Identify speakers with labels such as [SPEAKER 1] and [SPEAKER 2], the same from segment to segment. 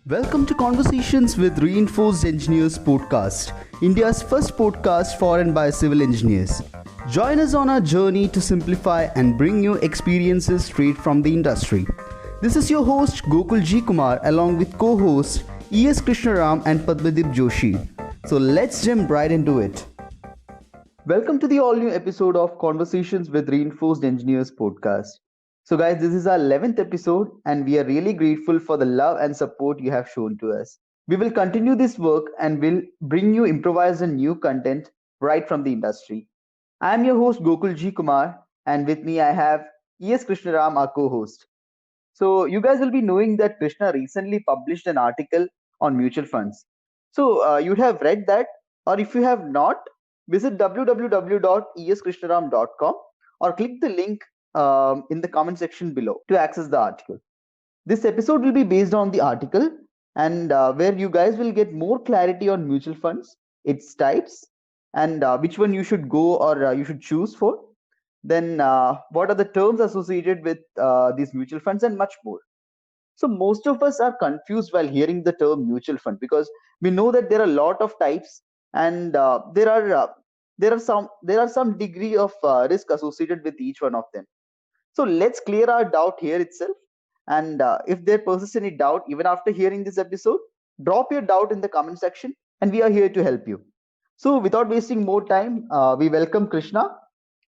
[SPEAKER 1] Welcome to Conversations with Reinforced Engineers podcast, India's first podcast for and by civil engineers. Join us on our journey to simplify and bring you experiences straight from the industry. This is your host Gokul G. Kumar along with co-hosts E.S. Krishnaram and Padmadeep Joshi. So let's jump right into it. Welcome to the all new episode of Conversations with Reinforced Engineers podcast. So, guys, this is our 11th episode, and we are really grateful for the love and support you have shown to us. We will continue this work and will bring you improvised and new content right from the industry. I am your host Gokul G. Kumar, and with me I have E.S. Krishnaram, our co host. So, you guys will be knowing that Krishna recently published an article on mutual funds. So, you'd have read that, or if you have not, visit www.eskrishnaram.com or click the link in the comment section below to access the article. This episode will be based on the article and where you guys will get more clarity on mutual funds, its types, and which one you should go or you should choose for. Then, what are the terms associated with these mutual funds and much more. So, most of us are confused while hearing the term mutual fund because we know that there are a lot of types and there are some degree of risk associated with each one of them. So let's clear our doubt here itself. And if there persists any doubt, even after hearing this episode, drop your doubt in the comment section and we are here to help you. So without wasting more time, we welcome Krishna.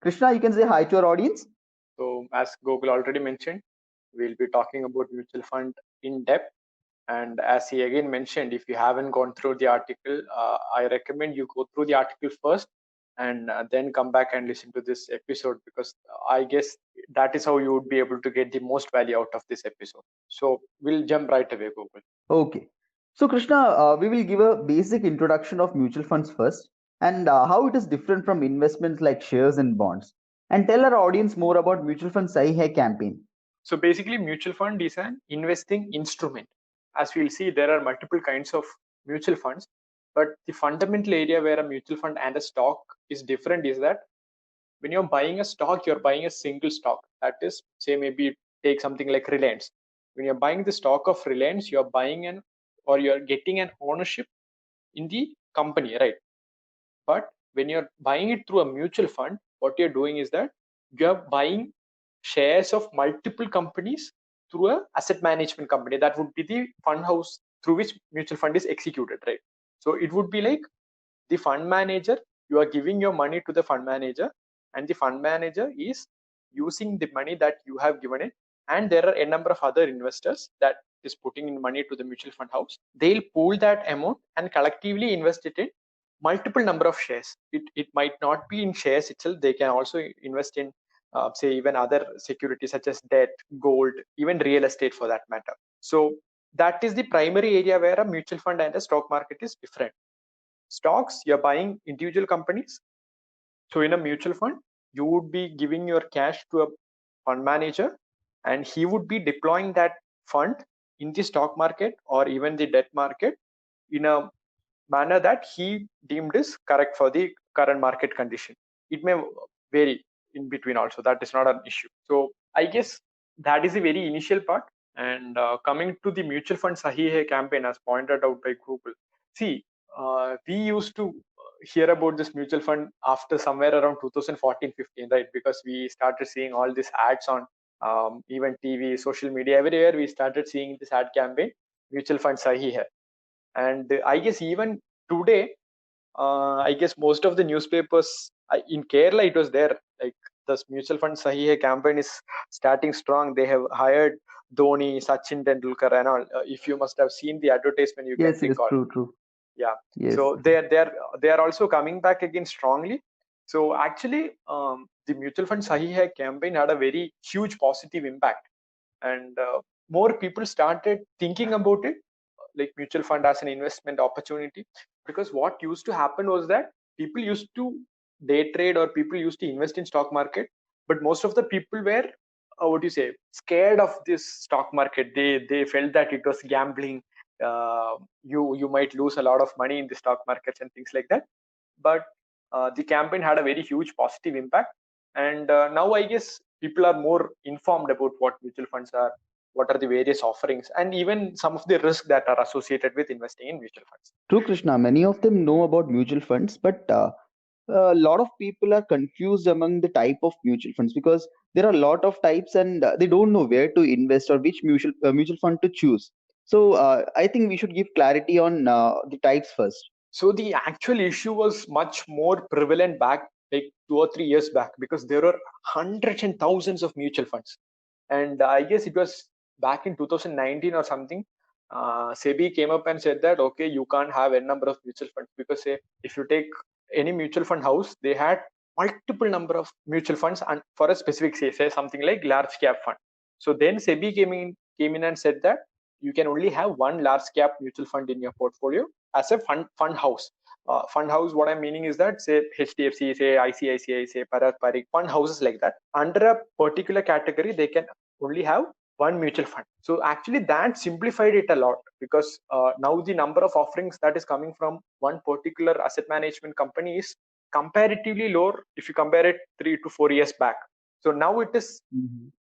[SPEAKER 1] Krishna, you can say hi to our audience.
[SPEAKER 2] So, as Gokul already mentioned, we'll be talking about mutual fund in depth. And as he again mentioned, if you haven't gone through the article, I recommend you go through the article first and then come back and listen to this episode, because I guess that is how you would be able to get the most value out of this episode. So we'll jump right away, Gokul.
[SPEAKER 1] Okay. So Krishna, we will give a basic introduction of mutual funds first and how it is different from investments like shares and bonds, and tell our audience more about Mutual Fund Sahi Hai campaign.
[SPEAKER 2] So basically, mutual fund is an investing instrument. As we'll see, there are multiple kinds of mutual funds, but the fundamental area where a mutual fund and a stock is different is that when you're buying a stock, you're buying a single stock. That is, say maybe take something like Reliance. When you're buying the stock of Reliance, you're buying or you're getting an ownership in the company, right? But when you're buying it through a mutual fund, what you're doing is that you're buying shares of multiple companies through a asset management company. That would be the fund house through which mutual fund is executed, right? So it would be like the fund manager, you are giving your money to the fund manager, and the fund manager is using the money that you have given it, and there are a number of other investors that is putting in money to the mutual fund house. They'll pool that amount and collectively invest it in multiple number of shares. It might not be in shares itself. They can also invest in say even other securities such as debt, gold, even real estate for that matter. So that is the primary area where a mutual fund and a stock market is different. Stocks, you're buying individual companies. So in a mutual fund, you would be giving your cash to a fund manager, and he would be deploying that fund in the stock market or even the debt market in a manner that he deemed is correct for the current market condition. It may vary in between also. That is not an issue. So I guess that is the very initial part. And coming to the mutual fund Sahi Hai campaign, as pointed out by Google, see, we used to hear about this mutual fund after somewhere around 2014-15, right? Because we started seeing all these ads on even TV, social media, everywhere we started seeing this ad campaign, mutual fund Sahi Hai. And I guess even today, I guess most of the newspapers in Kerala, it was there. Like this mutual fund Sahi Hai campaign is starting strong. They have hired Dhoni, Sachin Tendulkar, and all. If you must have seen the advertisement, you
[SPEAKER 1] Yes,
[SPEAKER 2] can
[SPEAKER 1] it is
[SPEAKER 2] recall.
[SPEAKER 1] true.
[SPEAKER 2] Yeah.
[SPEAKER 1] Yes.
[SPEAKER 2] So they are also coming back again strongly. So actually, the mutual fund Sahi Hai campaign had a very huge positive impact, and more people started thinking about it, like mutual fund as an investment opportunity. Because what used to happen was that people used to day trade or people used to invest in stock market, but most of the people were what do you say, scared of this stock market. They felt that it was gambling. You might lose a lot of money in the stock markets and things like that. But the campaign had a very huge positive impact, and now I guess people are more informed about what mutual funds are, what are the various offerings, and even some of the risks that are associated with investing in mutual funds.
[SPEAKER 1] True, Krishna. Many of them know about mutual funds, but a lot of people are confused among the type of mutual funds because there are a lot of types, and they don't know where to invest or which mutual fund to choose. So I think we should give clarity on the types first.
[SPEAKER 2] So the actual issue was much more prevalent back like 2 or 3 years back, because there were hundreds and thousands of mutual funds. And I guess it was back in 2019 or something. SEBI came up and said that, okay, you can't have a number of mutual funds, because say, if you take any mutual fund house, they had multiple number of mutual funds and for a specific, say something like large cap fund. So then SEBI came in and said that you can only have one large cap mutual fund in your portfolio as a fund house. Fund house, what I'm meaning is that, say HDFC, say ICICI, say Bharat Parikh, fund houses like that, under a particular category, they can only have one mutual fund. So actually that simplified it a lot, because now the number of offerings that is coming from one particular asset management company is comparatively lower if you compare it 3 to 4 years back. So now it is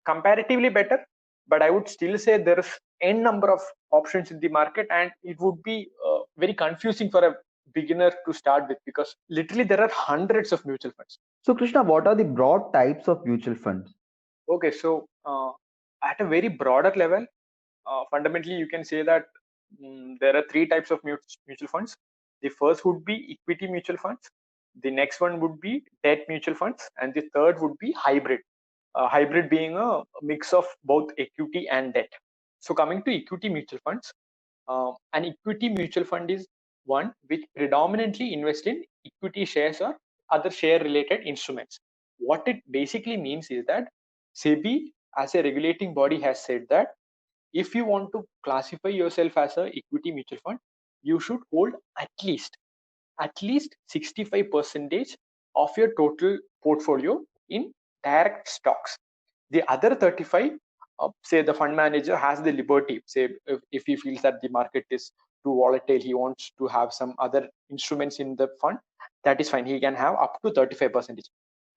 [SPEAKER 2] comparatively better, but I would still say there is n number of options in the market, and it would be very confusing for a beginner to start with, because literally there are hundreds of mutual funds.
[SPEAKER 1] So, Krishna, what are the broad types of mutual funds?
[SPEAKER 2] Okay, so at a very broader level, fundamentally you can say that there are three types of mutual funds. The first would be equity mutual funds, the next one would be debt mutual funds, and the third would be hybrid. Hybrid being a mix of both equity and debt. So coming to equity mutual funds, an equity mutual fund is one which predominantly invests in equity shares or other share related instruments. What it basically means is that SEBI as a regulating body has said that if you want to classify yourself as a equity mutual fund, you should hold at least 65% of your total portfolio in direct stocks. The other 35, say the fund manager has the liberty, say if he feels that the market is too volatile, he wants to have some other instruments in the fund, that is fine, he can have up to 35%,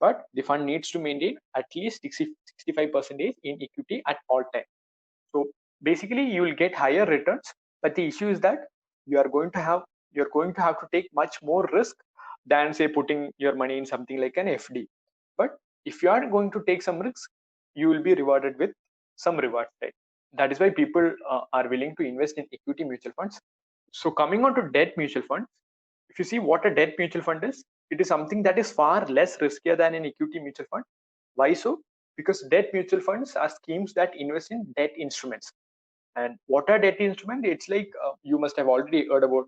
[SPEAKER 2] but the fund needs to maintain at least 65% in equity at all time. So basically you will get higher returns, but the issue is that you're going to have to take much more risk than say putting your money in something like an FD. But if you are going to take some risks, you will be rewarded with some reward, right? That is why people are willing to invest in equity mutual funds. So coming on to debt mutual funds, if you see what a debt mutual fund is, it is something that is far less riskier than an equity mutual fund. Why so? Because debt mutual funds are schemes that invest in debt instruments. And what are debt instruments? It's like you must have already heard about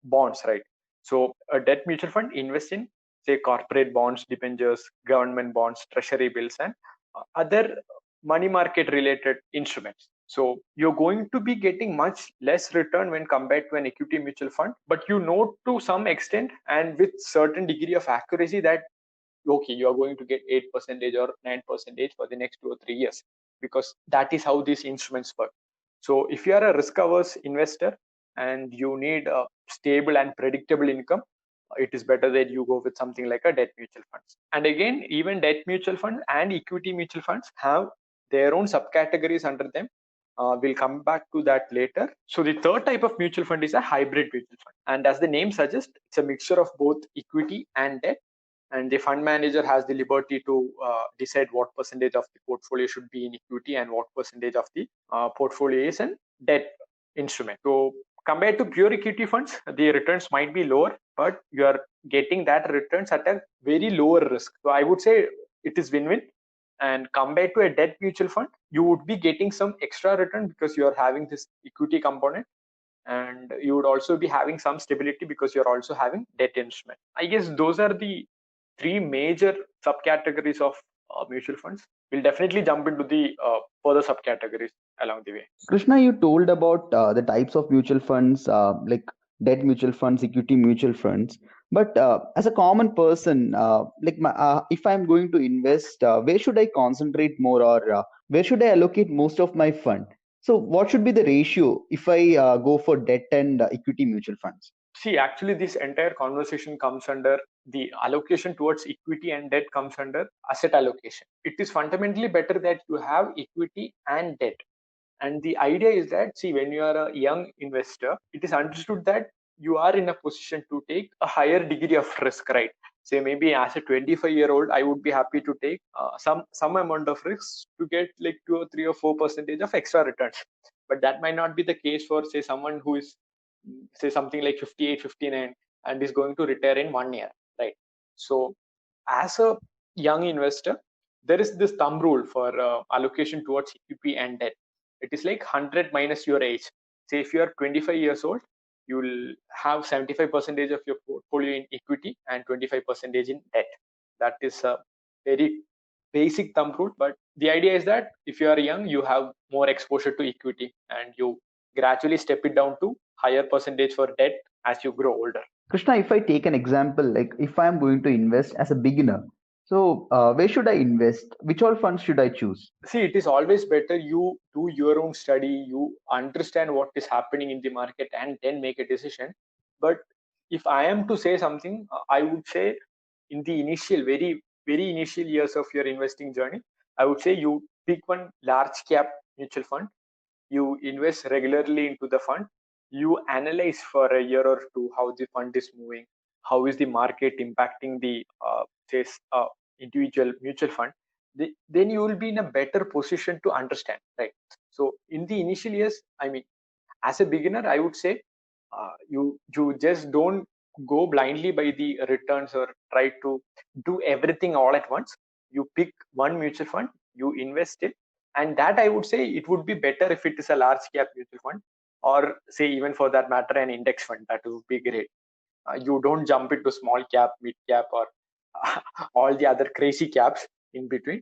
[SPEAKER 2] bonds, right? So a debt mutual fund invests in, say, corporate bonds, debentures, government bonds, treasury bills, and other money market related instruments. So you're going to be getting much less return when compared to an equity mutual fund, but you know to some extent and with certain degree of accuracy that okay, you are going to get 8% or 9% for the next 2 or 3 years, because that is how these instruments work. So if you are a risk averse investor and you need a stable and predictable income, it is better that you go with something like a debt mutual funds. And again, even debt mutual fund and equity mutual funds have their own subcategories under them. We'll come back to that later. So the third type of mutual fund is a hybrid mutual fund. And as the name suggests, it's a mixture of both equity and debt. And the fund manager has the liberty to decide what percentage of the portfolio should be in equity and what percentage of the portfolio is in debt instrument. So compared to pure equity funds, the returns might be lower, but you are getting that returns at a very lower risk. So I would say it is win-win. And compared to a debt mutual fund, you would be getting some extra return because you are having this equity component, and you would also be having some stability because you're also having debt instrument. I guess those are the three major subcategories of mutual funds. We'll definitely jump into the further subcategories along the way.
[SPEAKER 1] Krishna, you told about the types of mutual funds, like debt mutual funds, equity mutual funds. But as a common person, if I'm going to invest, where should I concentrate more, or where should I allocate most of my fund? So, what should be the ratio if I go for debt and equity mutual funds?
[SPEAKER 2] See, actually, this entire conversation comes under the allocation towards equity and debt comes under asset allocation. It is fundamentally better that you have equity and debt. And the idea is that, see, when you are a young investor, it is understood that you are in a position to take a higher degree of risk, right? Say maybe as a 25-year-old, I would be happy to take some amount of risk to get like 2 or 3 or 4% of extra returns. But that might not be the case for say someone who is say something like 58, 59 and is going to retire in 1 year, right? So as a young investor, there is this thumb rule for allocation towards equity and debt. It is like 100 minus your age. Say if you are 25 years old, you will have 75% of your portfolio in equity and 25% in debt. That is a very basic thumb rule, but the idea is that if you are young, you have more exposure to equity and you gradually step it down to higher percentage for debt as you grow older.
[SPEAKER 1] Krishna, if I take an example, like if I'm going to invest as a beginner, so where should I invest? Which all funds should I choose?
[SPEAKER 2] See, it is always better you do your own study, you understand what is happening in the market and then make a decision. But if I am to say something, I would say in the initial, very initial years of your investing journey, I would say you pick one large cap mutual fund, you invest regularly into the fund, you analyze for a year or two how the fund is moving, how is the market impacting the say individual mutual fund. Then you will be in a better position to understand, right? So in the initial years, I mean, as a beginner, I would say you just don't go blindly by the returns or try to do everything all at once. You pick one mutual fund, you invest it, and that I would say it would be better if it is a large cap mutual fund, or say even for that matter an index fund. That would be great. You don't jump into small cap, mid cap, or all the other crazy caps in between.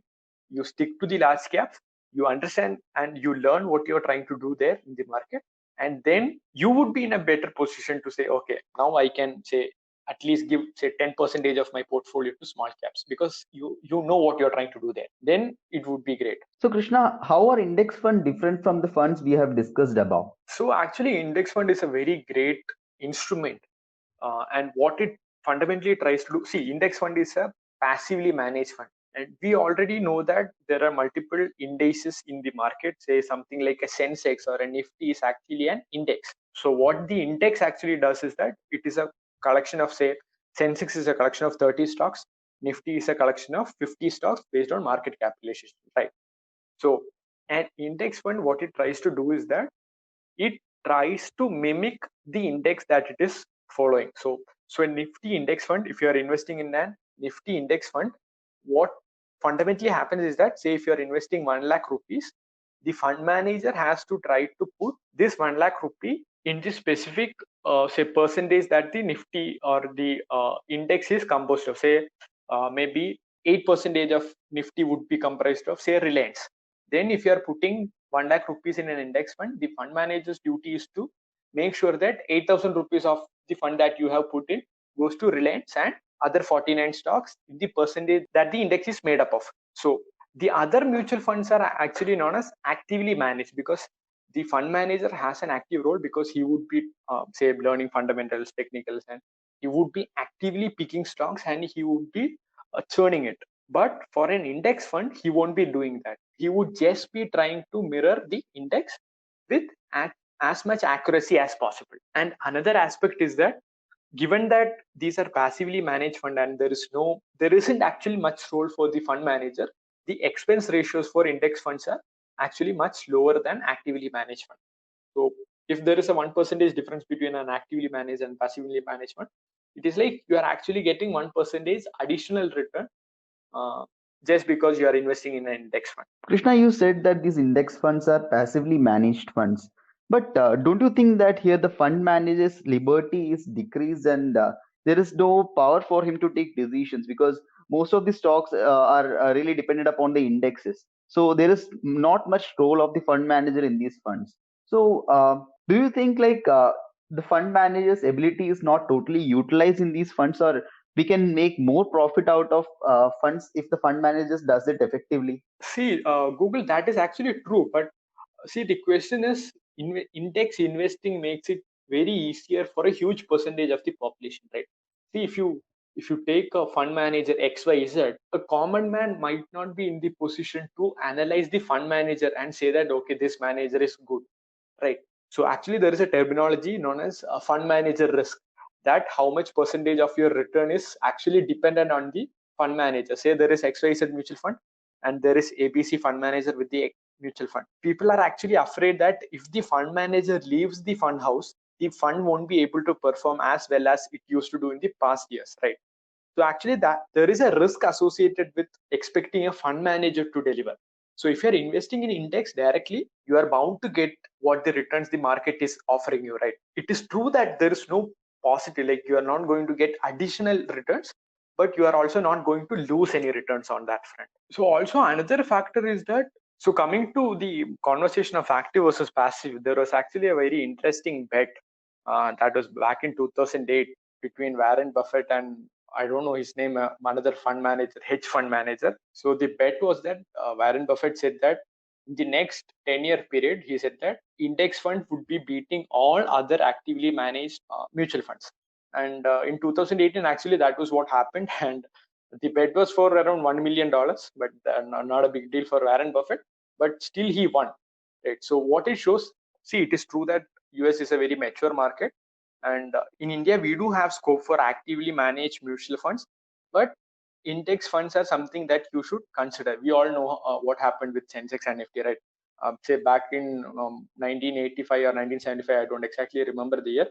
[SPEAKER 2] You stick to the large caps, you understand and you learn what you're trying to do there in the market, and then you would be in a better position to say, okay, now I can say at least give say 10% of my portfolio to small caps, because you know what you're trying to do there. Then it would be great.
[SPEAKER 1] So, Krishna, how are index fund different from the funds we have discussed above?
[SPEAKER 2] So actually, index fund is a very great instrument, and what it fundamentally tries to do. See, index fund is a passively managed fund, and we already know that there are multiple indices in the market. Say something like a Sensex or a Nifty is actually an index. So what the index actually does is that it is a collection of, say, Sensex is a collection of 30 stocks, Nifty is a collection of 50 stocks based on market capitalization, right? So an index fund, what it tries to do is that it tries to mimic the index that it is following. So a Nifty index fund, if you are investing in an Nifty index fund, what fundamentally happens is that, say if you are investing 1 lakh rupees, the fund manager has to try to put this 1 lakh rupee in the specific say percentage that the Nifty or the index is composed of. Say maybe 8% of Nifty would be comprised of say Reliance. Then if you are putting 1 lakh rupees in an index fund, the fund manager's duty is to make sure that 8,000 rupees of the fund that you have put in goes to Reliance and other 49 stocks in the percentage that the index is made up of. So the other mutual funds are actually known as actively managed, because the fund manager has an active role, because he would be say learning fundamentals, technicals, and he would be actively picking stocks and he would be churning it. But for an index fund, he won't be doing that. He would just be trying to mirror the index with as much accuracy as possible. And another aspect is that, given that these are passively managed fund and there isn't actually much role for the fund manager, the expense ratios for index funds are actually much lower than actively managed fund. So if there is a 1% difference between an actively managed and passively managed fund, it is like you are actually getting 1% additional return just because you are investing in an index fund.
[SPEAKER 1] Krishna, you said that these index funds are passively managed funds. But don't you think that here the fund manager's liberty is decreased and there is no power for him to take decisions, because most of the stocks are really dependent upon the indexes. So there is not much role of the fund manager in these funds. So do you think like the fund manager's ability is not totally utilized in these funds, or we can make more profit out of funds if the fund manager does it effectively?
[SPEAKER 2] See, Google, that is actually true, but see, the question is, index investing makes it very easier for a huge percentage of the population, right? See, if you take a fund manager XYZ, a common man might not be in the position to analyze the fund manager and say that okay, this manager is good, right? So actually there is a terminology known as a fund manager risk, that how much percentage of your return is actually dependent on the fund manager. Say there is XYZ mutual fund and there is ABC fund manager with the mutual fund. People are actually afraid that if the fund manager leaves the fund house, the fund won't be able to perform as well as it used to do in the past years, right? So actually that there is a risk associated with expecting a fund manager to deliver. So if you're investing in index directly, you are bound to get what the returns the market is offering you, right? It is true that there is no positive, like you are not going to get additional returns, but you are also not going to lose any returns on that front. So also another factor is that, so coming to the conversation of active versus passive, there was actually a very interesting bet that was back in 2008 between Warren Buffett and I don't know his name, another fund manager, hedge fund manager. So the bet was that Warren Buffett said that in the next 10-year period, he said that index fund would be beating all other actively managed mutual funds. And in 2018, actually, that was what happened. And the bet was for around $1 million, but not a big deal for Warren Buffett. But still, he won. Right. So what it shows, see, it is true that US is a very mature market, and in India, we do have scope for actively managed mutual funds, but index funds are something that you should consider. We all know what happened with Sensex and Nifty, right? Say back in 1985 or 1975, I don't exactly remember the year.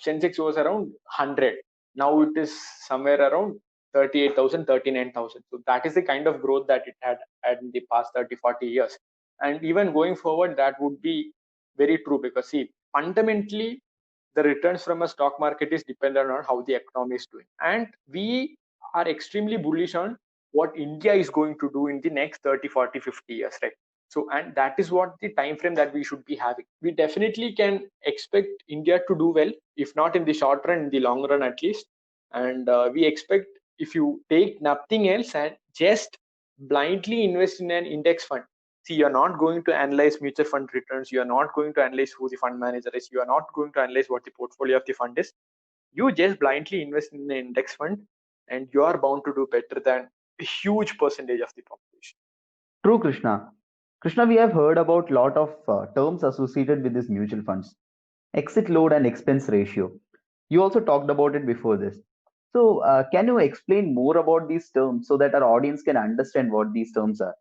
[SPEAKER 2] Sensex was around 100. Now it is somewhere around 38,000, 39,000. So that is the kind of growth that it had in the past 30, 40 years. And even going forward, that would be very true because see, fundamentally, the returns from a stock market is dependent on how the economy is doing. And we are extremely bullish on what India is going to do in the next 30, 40, 50 years, right? So, and that is what the time frame that we should be having. We definitely can expect India to do well, if not in the short run, in the long run at least. And we expect if you take nothing else and just blindly invest in an index fund, see, you're not going to analyze mutual fund returns, you are not going to analyze who the fund manager is, you are not going to analyze what the portfolio of the fund is. You just blindly invest in the index fund and you are bound to do better than a huge percentage of the population.
[SPEAKER 1] True, Krishna. Krishna, we have heard about lot of terms associated with these mutual funds. Exit load and expense ratio. You also talked about it before this. So, can you explain more about these terms so that our audience can understand what these terms are?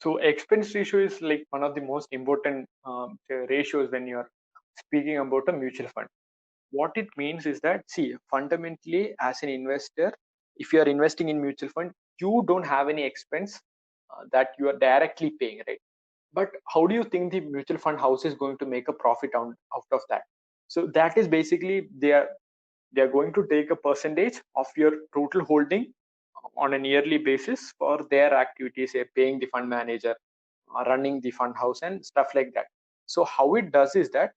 [SPEAKER 2] So expense ratio is like one of the most important ratios when you're speaking about a mutual fund. What it means is that, see, fundamentally as an investor, if you are investing in mutual fund, you don't have any expense that you are directly paying, right? But how do you think the mutual fund house is going to make a profit out of that? So that is basically they are going to take a percentage of your total holding on a yearly basis for their activities, say paying the fund manager, running the fund house and stuff like that. So how it does is that,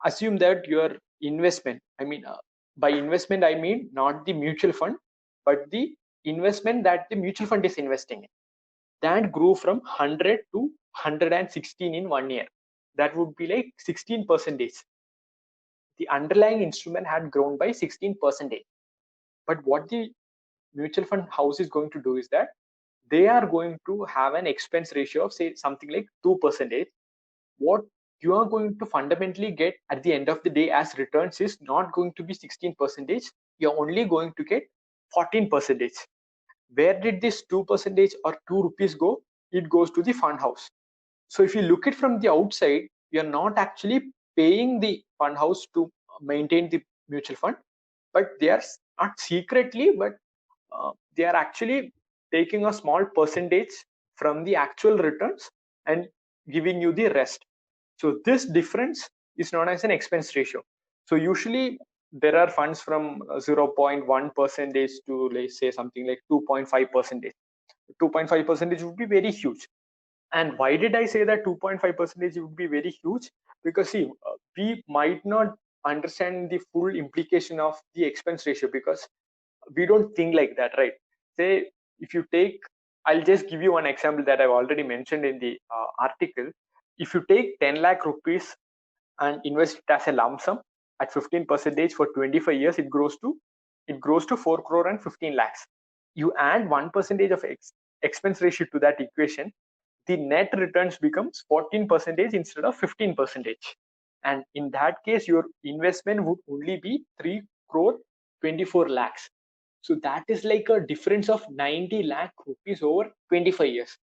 [SPEAKER 2] assume that your investment, by investment I mean not the mutual fund, but the investment that the mutual fund is investing in, that grew from 100 to 116 in 1 year. That would be like 16%. The underlying instrument had grown by 16%. But what the mutual fund house is going to do is that they are going to have an expense ratio of say something like 2%. What you are going to fundamentally get at the end of the day as returns is not going to be 16%. You're only going to get 14%. Where did this 2% or 2 rupees go? It goes to the fund house. So if you look at from the outside, you're not actually paying the fund house to maintain the mutual fund, but they are not secretly, but they are actually taking a small percentage from the actual returns and giving you the rest. So this difference is known as an expense ratio. So usually there are funds from 0.1 percentage to, let's say, something like 2.5 percentage. 2.5 percentage would be very huge. And why did I say that 2.5 percentage would be very huge? Because see, we might not understand the full implication of the expense ratio because we don't think like that, right? Say, if you take, I'll just give you one example that I've already mentioned in the article. If you take 10 lakh rupees and invest it as a lump sum, at 15% for 25 years, it grows to 4 crore and 15 lakhs. You add 1% of expense ratio to that equation, the net returns becomes 14% instead of 15%. And in that case, your investment would only be 3 crore 24 lakhs. So that is like a difference of 90 lakh rupees over 25 years.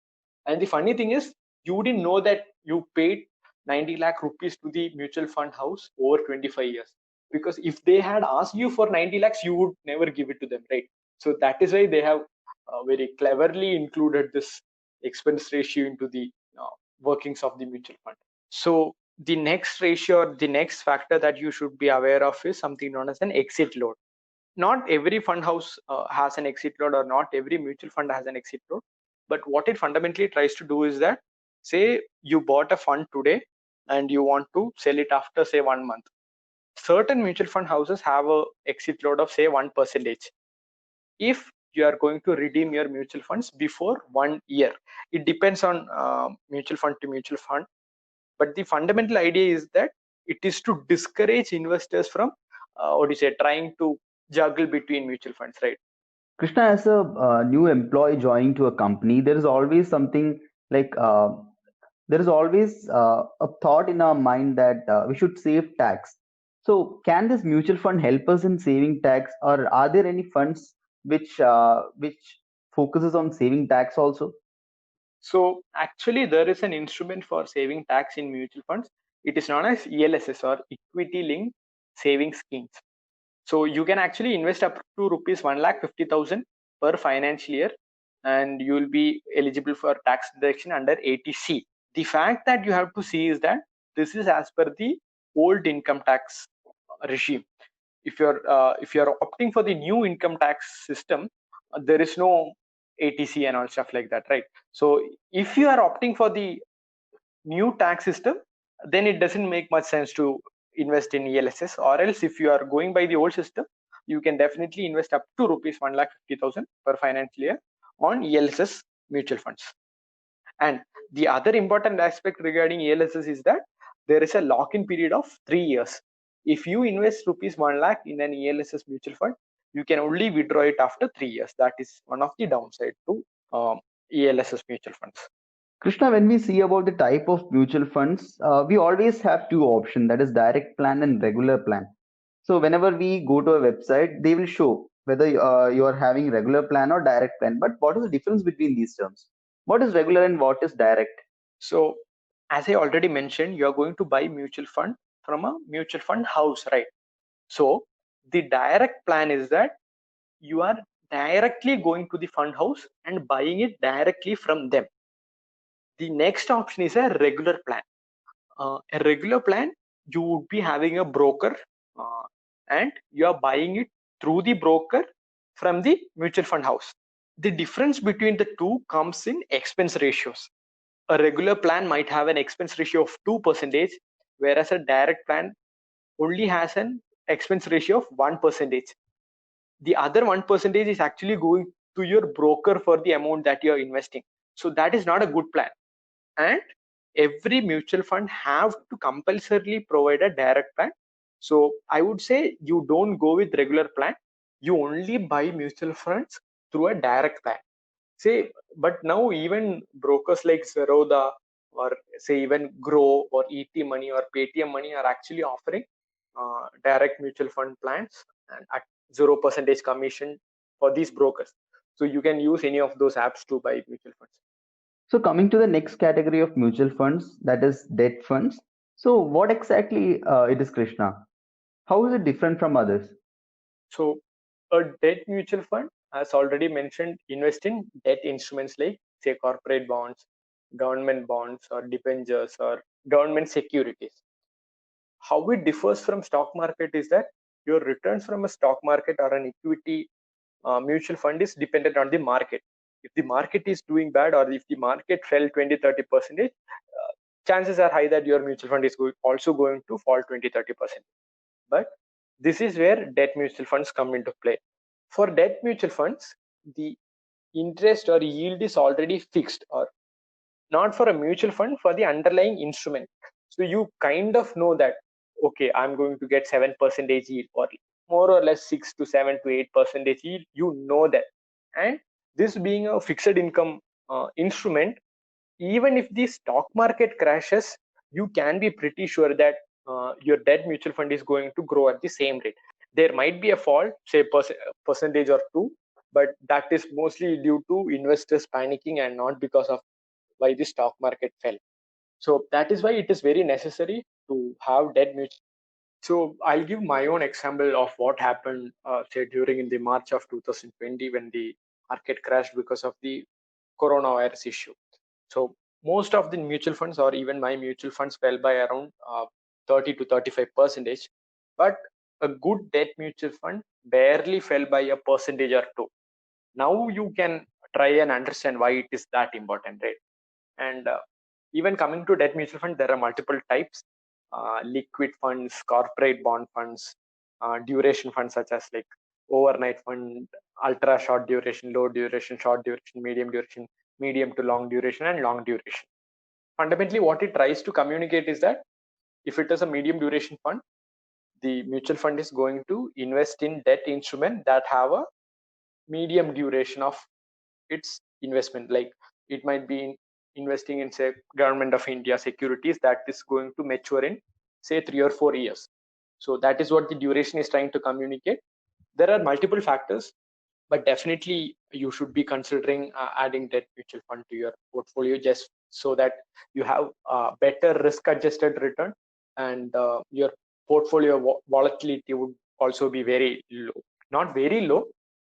[SPEAKER 2] And the funny thing is, you didn't know that you paid 90 lakh rupees to the mutual fund house over 25 years. Because if they had asked you for 90 lakhs, you would never give it to them, right? So that is why they have very cleverly included this expense ratio into the workings of the mutual fund. So the next ratio, the next factor that you should be aware of is something known as an exit load. Not every fund house has an exit load, or not every mutual fund has an exit load. But what it fundamentally tries to do is that, say you bought a fund today and you want to sell it after, say, 1 month. Certain mutual fund houses have a exit load of, say, 1%. If you are going to redeem your mutual funds before 1 year, it depends on mutual fund to mutual fund. But the fundamental idea is that it is to discourage investors from trying to juggle between mutual funds, right?
[SPEAKER 1] Krishna, as a new employee joining to a company, there is always something like there is always a thought in our mind that we should save tax. So, can this mutual fund help us in saving tax, or are there any funds which focuses on saving tax also?
[SPEAKER 2] So actually, there is an instrument for saving tax in mutual funds. It is known as ELSS, or equity linked savings schemes. So you can actually invest up to rupees 1,50,000 per financial year, and you will be eligible for tax deduction under 80C. The fact that you have to see is that this is as per the old income tax regime. If you're opting for the new income tax system, there is no 80C and all stuff like that, right? So if you are opting for the new tax system, then it doesn't make much sense to invest in ELSS. Or else, if you are going by the old system, you can definitely invest up to rupees 1,50,000 per financial year on ELSS mutual funds. And the other important aspect regarding ELSS is that there is a lock-in period of 3 years. If you invest rupees 1 lakh in an ELSS mutual fund, you can only withdraw it after 3 years. That is one of the downside to ELSS mutual funds.
[SPEAKER 1] Krishna, when we see about the type of mutual funds, we always have two options, that is direct plan and regular plan. So whenever we go to a website, they will show whether you are having regular plan or direct plan. But what is the difference between these terms? What is regular and what is direct?
[SPEAKER 2] So as I already mentioned, you are going to buy mutual fund from a mutual fund house, right? So the direct plan is that you are directly going to the fund house and buying it directly from them. The next option is a regular plan. A regular plan, you would be having a broker, and you are buying it through the broker from the mutual fund house. The difference between the two comes in expense ratios. A regular plan might have an expense ratio of 2%, whereas a direct plan only has an expense ratio of 1%. The other 1% is actually going to your broker for the amount that you are investing. So that is not a good plan. And every mutual fund have to compulsorily provide a direct plan. So I would say you don't go with regular plan. You only buy mutual funds through a direct plan. Say, but now even brokers like Zerodha, or say even Grow or ET Money or Paytm Money are actually offering direct mutual fund plans and at 0% commission for these brokers. So you can use any of those apps to buy mutual funds.
[SPEAKER 1] So coming to the next category of mutual funds, that is debt funds. So what exactly it is, Krishna? How is it different from others?
[SPEAKER 2] So a debt mutual fund, as already mentioned, invest in debt instruments like, say, corporate bonds, government bonds, or debentures, or government securities. How it differs from stock market is that your returns from a stock market or an equity mutual fund is dependent on the market. If the market is doing bad, or if the market fell 20-30%, chances are high that your mutual fund is also going to fall 20-30%. But this is where debt mutual funds come into play. For debt mutual funds, the interest or yield is already fixed, or not for a mutual fund, for the underlying instrument. So you kind of know that okay, I'm going to get 7% yield, or more or less 6 to 7 to 8% yield. You know that. And this being a fixed income instrument, even if the stock market crashes, you can be pretty sure that your debt mutual fund is going to grow at the same rate. There might be a fall, say percentage or two, but that is mostly due to investors panicking and not because of why the stock market fell. So that is why it is very necessary to have debt mutual. So I'll give my own example of what happened, say during in the March of 2020 when the market crashed because of the coronavirus issue. So most of the mutual funds, or even my mutual funds, fell by around 30 to 35%. But a good debt mutual fund barely fell by a percentage or two. Now you can try and understand why it is that important, right? And even coming to debt mutual fund, there are multiple types: liquid funds, corporate bond funds, duration funds such as like overnight fund, ultra short duration, low duration, short duration, medium to long duration, and long duration. Fundamentally, what it tries to communicate is that if it is a medium duration fund, the mutual fund is going to invest in debt instrument that have a medium duration of its investment. Like it might be investing in, say, government of India securities that is going to mature in, say, 3 or 4 years. So that is what the duration is trying to communicate. There are multiple factors, but definitely you should be considering adding debt mutual fund to your portfolio, just so that you have better risk adjusted return, and your portfolio volatility would also be very low. Not very low,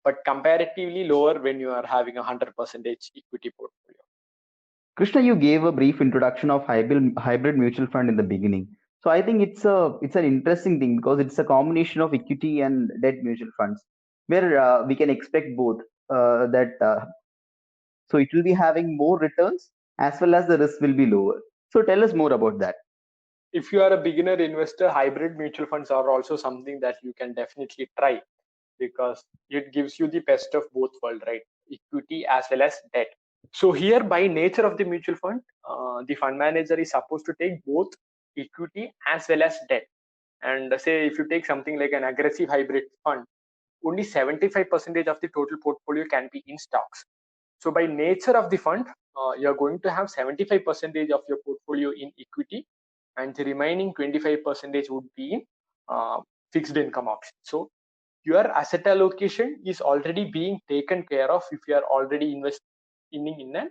[SPEAKER 2] but comparatively lower when you are having 100% equity portfolio.
[SPEAKER 1] Krishna, you gave a brief introduction of hybrid mutual fund in the beginning. So I think it's an interesting thing because it's a combination of equity and debt mutual funds where we can expect both. That So it will be having more returns as well as the risk will be lower. So tell us more about that.
[SPEAKER 2] If you are a beginner investor, hybrid mutual funds are also something that you can definitely try, because it gives you the best of both worlds, right? Equity as well as debt. So here, by nature of the mutual fund, the fund manager is supposed to take both equity as well as debt. And say if you take something like an aggressive hybrid fund, only 75% of the total portfolio can be in stocks. So by nature of the fund, you're going to have 75% of your portfolio in equity, and the remaining 25% would be in fixed income options. So your asset allocation is already being taken care of if you are already investing in an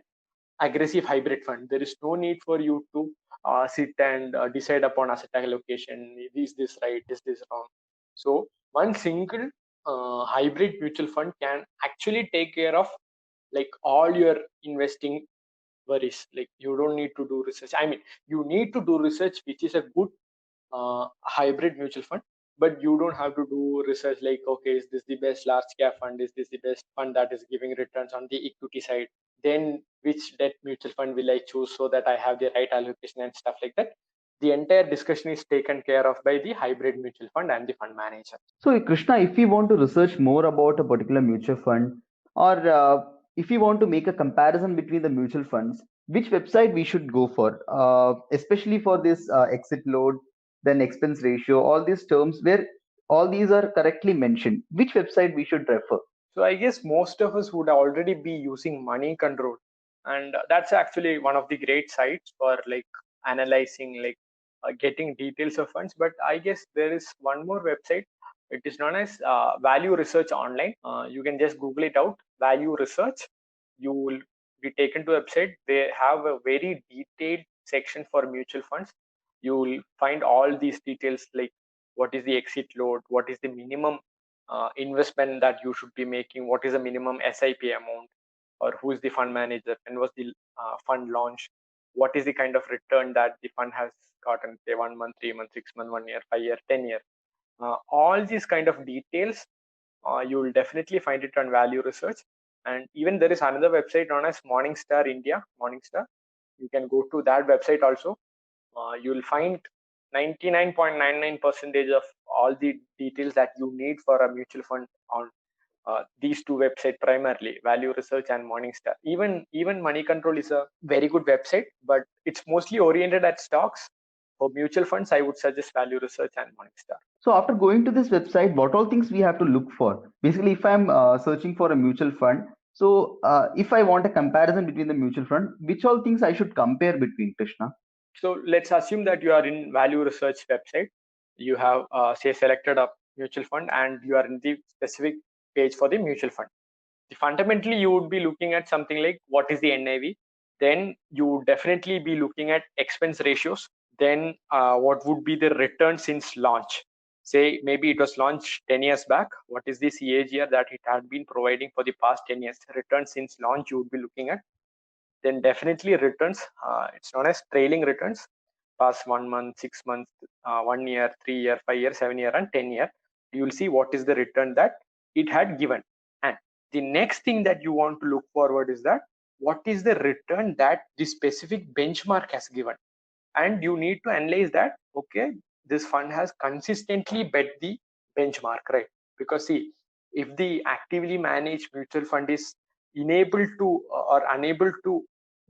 [SPEAKER 2] aggressive hybrid fund. There is no need for you to sit and decide upon asset allocation. Is this right? Is this wrong? So one single hybrid mutual fund can actually take care of like all your investing worries. Like you don't need to do research. I mean, you need to do research, which is a good hybrid mutual fund, but you don't have to do research like, okay, is this the best large cap fund? Is this the best fund that is giving returns on the equity side? Then which debt mutual fund will I choose so that I have the right allocation and stuff like that? The entire discussion is taken care of by the hybrid mutual fund and the fund manager.
[SPEAKER 1] So Krishna, if we want to research more about a particular mutual fund, or if we want to make a comparison between the mutual funds, which website we should go for, especially for this exit load, then expense ratio, all these terms where all these are correctly mentioned, which website we should refer?
[SPEAKER 2] So I guess most of us would already be using Money Control, and that's actually one of the great sites for like analyzing, like getting details of funds. But I guess there is one more website. It is known as Value Research Online. You can just Google it out, Value Research. You will be taken to a website. They have a very detailed section for mutual funds. You will find all these details, like what is the exit load, what is the minimum investment that you should be making, what is the minimum SIP amount, or who is the fund manager, and was the fund launch, what is the kind of return that the fund has gotten, say 1 month, 3 months, 6 months, 1 year, 5 year, 10 year. All these kind of details, you will definitely find it on Value Research. And even there is another website known as Morningstar India. Morningstar. You can go to that website also. You will find 99.99% of all the details that you need for a mutual fund on these two websites, primarily Value Research and Morningstar. Even Money Control is a very good website, but it's mostly oriented at stocks. For mutual funds, I would suggest Value Research and Morningstar.
[SPEAKER 1] So after going to this website, what all things we have to look for? Basically, if I'm searching for a mutual fund, so if I want a comparison between the mutual fund, which all things I should compare between, Krishna?
[SPEAKER 2] So let's assume that you are in Value Research website. You have say selected a mutual fund and you are in the specific page for the mutual fund. Fundamentally, you would be looking at something like what is the NAV. Then you would definitely be looking at expense ratios. Then what would be the return since launch? Say maybe it was launched 10 years back. What is the CAGR that it had been providing for the past 10 years? Return since launch you would be looking at. Then definitely returns. It's known as trailing returns. Past 1 month, 6 months, 1 year, 3 year, 5 year, 7 year, and 10 year. You will see what is the return that it had given. And the next thing that you want to look forward is that what is the return that the specific benchmark has given. And you need to analyze that, okay, this fund has consistently bet the benchmark, right? Because see, if the actively managed mutual fund is unable to or unable to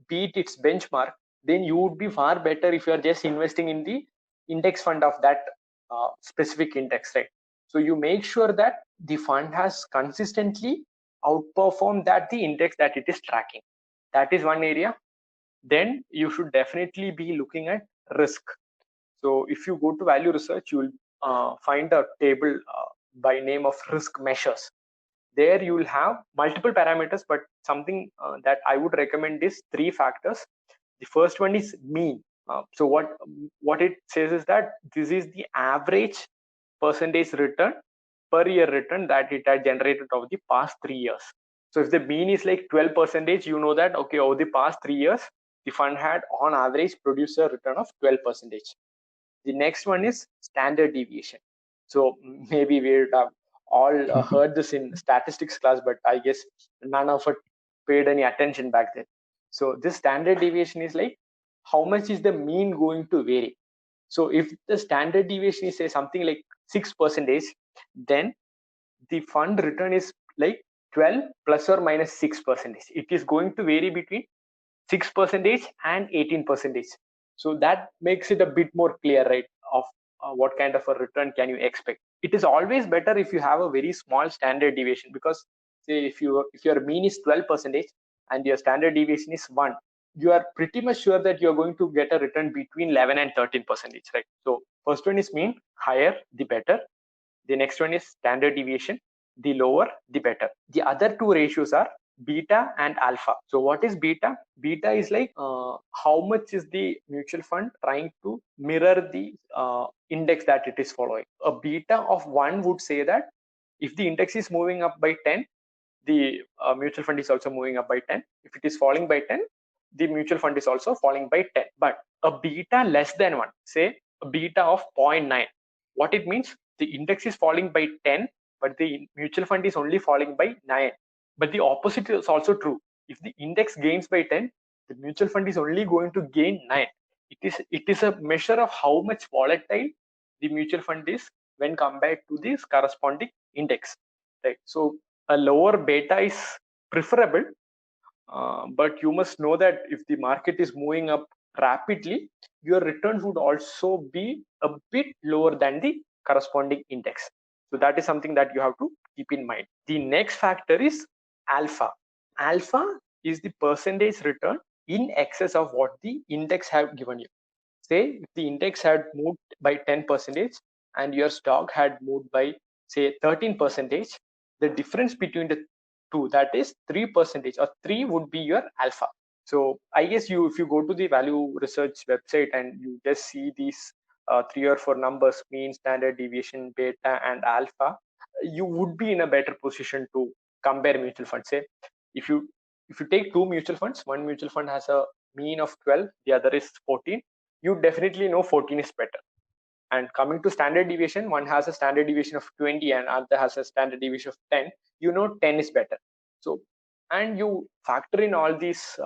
[SPEAKER 2] beat its benchmark, then you would be far better if you are just investing in the index fund of that specific index, right? So you make sure that the fund has consistently outperformed that the index that it is tracking. That is one area. Then you should definitely be looking at risk. So if you go to Value Research, you will find a table by name of risk measures. There you will have multiple parameters, but something that I would recommend is 3 factors. The first one is mean. So what it says is that this is the average percentage return per year return that it had generated over the past 3 years. So if the mean is like 12%, you know that okay, over the past 3 years the fund had on average produced a return of 12%. The next one is standard deviation. So maybe we would have all heard this in statistics class, but I guess none of it paid any attention back then. So this standard deviation is like how much is the mean going to vary. So if the standard deviation is say something like 6%, then the fund return is like 12 plus or minus 6%. It is going to vary between 6% and 18%. So that makes it a bit more clear, right, of what kind of a return can you expect. It is always better if you have a very small standard deviation, because say if your mean is 12% and your standard deviation is 1, you are pretty much sure that you're going to get a return between 11 and 13%, right? So first one is mean, higher the better. The next one is standard deviation, the lower the better. The other two ratios are beta and alpha. So what is beta? Beta is like how much is the mutual fund trying to mirror the index that it is following. A beta of 1 would say that if the index is moving up by 10, the mutual fund is also moving up by 10. If it is falling by 10, the mutual fund is also falling by 10. But a beta less than 1, say a beta of 0.9, what it means, the index is falling by 10, but the mutual fund is only falling by 9. But the opposite is also true. If the index gains by 10, the mutual fund is only going to gain 9. It is a measure of how much volatile the mutual fund is when compared to this corresponding index, right? So a lower beta is preferable, but you must know that if the market is moving up rapidly, your returns would also be a bit lower than the corresponding index. So that is something that you have to keep in mind. The next factor is alpha. Alpha is the percentage return in excess of what the index have given you. Say if the index had moved by 10% and your stock had moved by say 13%, the difference between the two, that is 3%, or 3 would be your alpha. So I guess if you go to the Value Research website and you just see these 3 or 4 numbers, mean, standard deviation, beta, and alpha, you would be in a better position to compare mutual funds. Say if you take 2 mutual funds, one mutual fund has a mean of 12, the other is 14, you definitely know 14 is better. And coming to standard deviation, one has a standard deviation of 20 and other has a standard deviation of 10, you know 10 is better. So, and you factor in all these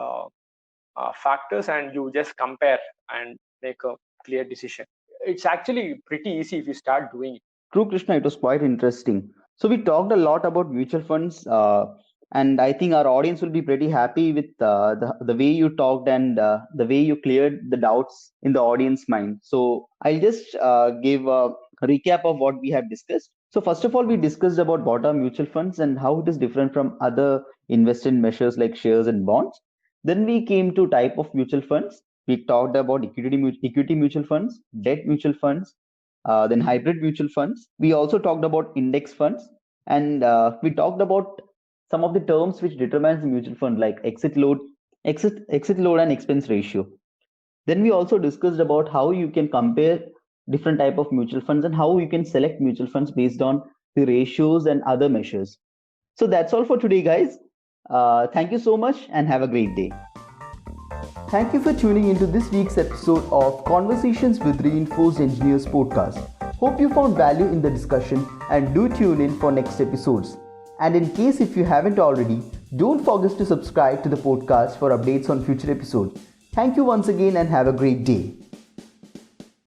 [SPEAKER 2] factors and you just compare and make a clear decision. It's actually pretty easy if you start doing it.
[SPEAKER 1] True, Krishna, it was quite interesting. So we talked a lot about mutual funds, And I think our audience will be pretty happy with the way you talked and the way you cleared the doubts in the audience mind. So I'll just give a recap of what we have discussed. So first of all, we discussed about what are mutual funds and how it is different from other investment measures like shares and bonds. Then we came to type of mutual funds. We talked about equity mutual funds, debt mutual funds, then hybrid mutual funds. We also talked about index funds, and we talked about some of the terms which determines the mutual fund like exit load and expense ratio. Then we also discussed about how you can compare different type of mutual funds and how you can select mutual funds based on the ratios and other measures. So that's all for today, guys. Thank you so much and have a great day. Thank you for tuning into this week's episode of Conversations with Reinforced Engineers podcast. Hope you found value in the discussion and do tune in for next episodes. And in case if you haven't already, don't forget to subscribe to the podcast for updates on future episodes. Thank you once again and have a great day.